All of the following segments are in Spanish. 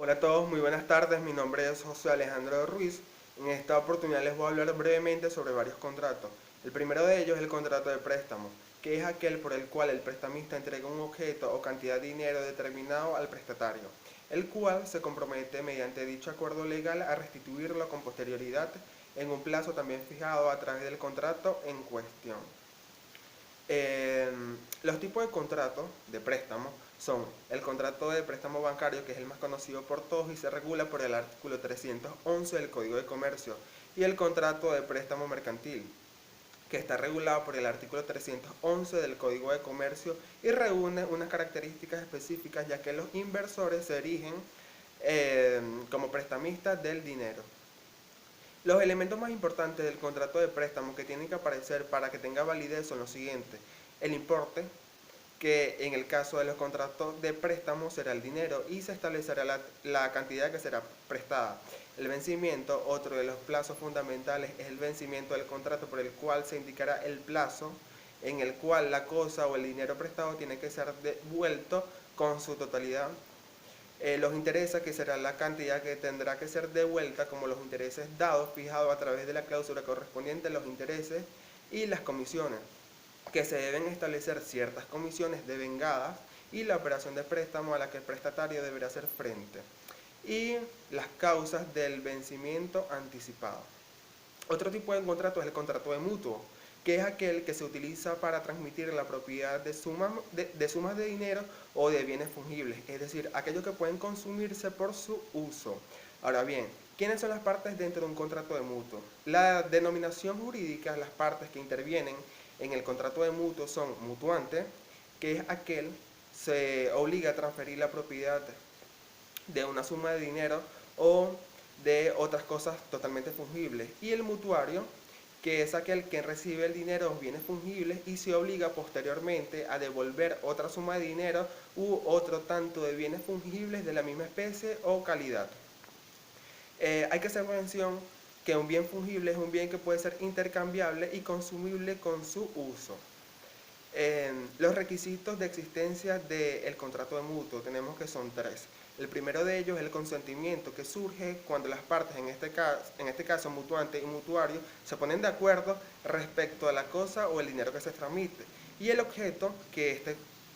Hola a todos, muy buenas tardes. Mi nombre es José Alejandro Ruiz. En esta oportunidad les voy a hablar brevemente sobre varios contratos. El primero de ellos es el contrato de préstamo, que es aquel por el cual el prestamista entrega un objeto o cantidad de dinero determinado al prestatario, el cual se compromete mediante dicho acuerdo legal a restituirlo con posterioridad en un plazo también fijado a través del contrato en cuestión. Eh, los tipos de contratos de préstamo son el contrato de préstamo bancario, que es el más conocido por todos y se regula por el artículo 311 del Código de Comercio, y el contrato de préstamo mercantil, que está regulado por el artículo 311 del Código de Comercio y reúne unas características específicas, ya que los inversores se erigen como prestamistas del dinero. Los elementos más importantes del contrato de préstamo que tienen que aparecer para que tenga validez son los siguientes: el importe, que en el caso de los contratos de préstamo será el dinero y se establecerá la cantidad que será prestada. El vencimiento, otro de los plazos fundamentales, es el vencimiento del contrato, por el cual se indicará el plazo en el cual la cosa o el dinero prestado tiene que ser devuelto con su totalidad. Los intereses, que será la cantidad que tendrá que ser devuelta como los intereses dados, fijados a través de la cláusula correspondiente, los intereses y las comisiones, que se deben establecer ciertas comisiones devengadas y la operación de préstamo a la que el prestatario deberá hacer frente, y las causas del vencimiento anticipado. Otro tipo de contrato es el contrato de mutuo, que es aquel que se utiliza para transmitir la propiedad de sumas de dinero o de bienes fungibles, es decir, aquellos que pueden consumirse por su uso. Ahora bien, ¿quiénes son las partes dentro de un contrato de mutuo? La denominación jurídica, las partes que intervienen en el contrato de mutuo son mutuante, que es aquel se obliga a transferir la propiedad de una suma de dinero o de otras cosas totalmente fungibles, y el mutuario, que es aquel que recibe el dinero o bienes fungibles y se obliga posteriormente a devolver otra suma de dinero u otro tanto de bienes fungibles de la misma especie o calidad. Hay que hacer mención que un bien fungible es un bien que puede ser intercambiable y consumible con su uso. Los requisitos de existencia del contrato de mutuo tenemos que son tres. El primero de ellos es el consentimiento, que surge cuando las partes, en este caso mutuante y mutuario, se ponen de acuerdo respecto a la cosa o el dinero que se tramite. Y el objeto, que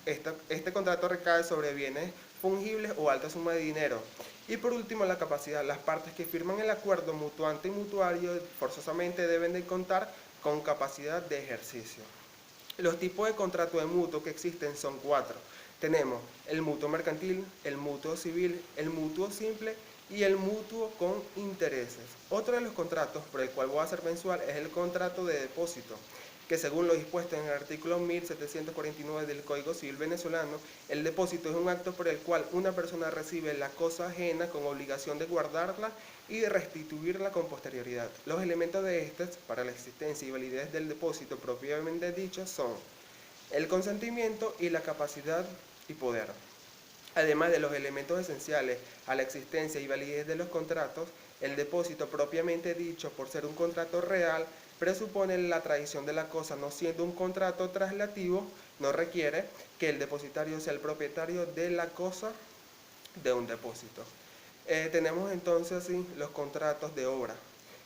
este contrato recae sobre bienes fungibles o alta suma de dinero. Y por último, la capacidad. Las partes que firman el acuerdo mutuante y mutuario forzosamente deben de contar con capacidad de ejercicio. Los tipos de contrato de mutuo que existen son cuatro. Tenemos el mutuo mercantil, el mutuo civil, el mutuo simple y el mutuo con intereses. Otro de los contratos por el cual voy a hacer mensual es el contrato de depósito, que según lo dispuesto en el artículo 1749 del Código Civil venezolano, el depósito es un acto por el cual una persona recibe la cosa ajena con obligación de guardarla y de restituirla con posterioridad. Los elementos de estas para la existencia y validez del depósito propiamente dicho son el consentimiento y la capacidad y poder. Además de los elementos esenciales a la existencia y validez de los contratos, el depósito propiamente dicho, por ser un contrato real, presupone la tradición de la cosa. No siendo un contrato traslativo, no requiere que el depositario sea el propietario de la cosa de un depósito. Tenemos entonces así los contratos de obra,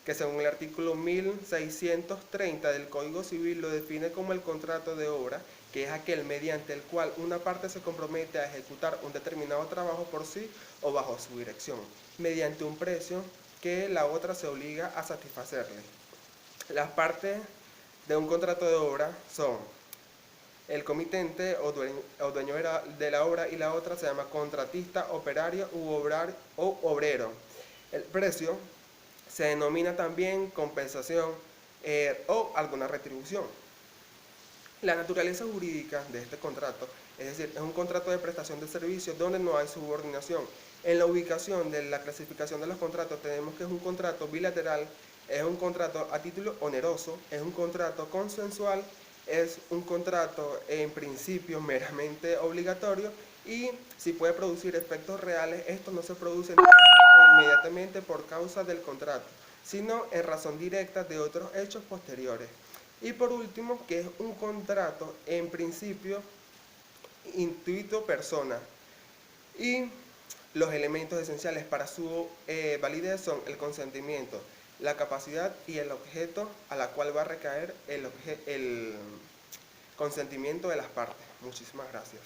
que según el artículo 1630 del Código Civil lo define como el contrato de obra, que es aquel mediante el cual una parte se compromete a ejecutar un determinado trabajo por sí o bajo su dirección, mediante un precio que la otra se obliga a satisfacerle. Las partes de un contrato de obra son el comitente o dueño de la obra, y la otra se llama contratista, operario o obrero. El precio se denomina también compensación o alguna retribución. La naturaleza jurídica de este contrato, es decir, es un contrato de prestación de servicios donde no hay subordinación. En la ubicación de la clasificación de los contratos tenemos que es un contrato bilateral, es un contrato a título oneroso, es un contrato consensual, es un contrato en principio meramente obligatorio, y si puede producir efectos reales, estos no se producen inmediatamente por causa del contrato, sino en razón directa de otros hechos posteriores. Y por último, que es un contrato en principio intuito persona. Y Los elementos esenciales para su validez son el consentimiento, la capacidad y el objeto a la cual va a recaer el consentimiento de las partes. Muchísimas gracias.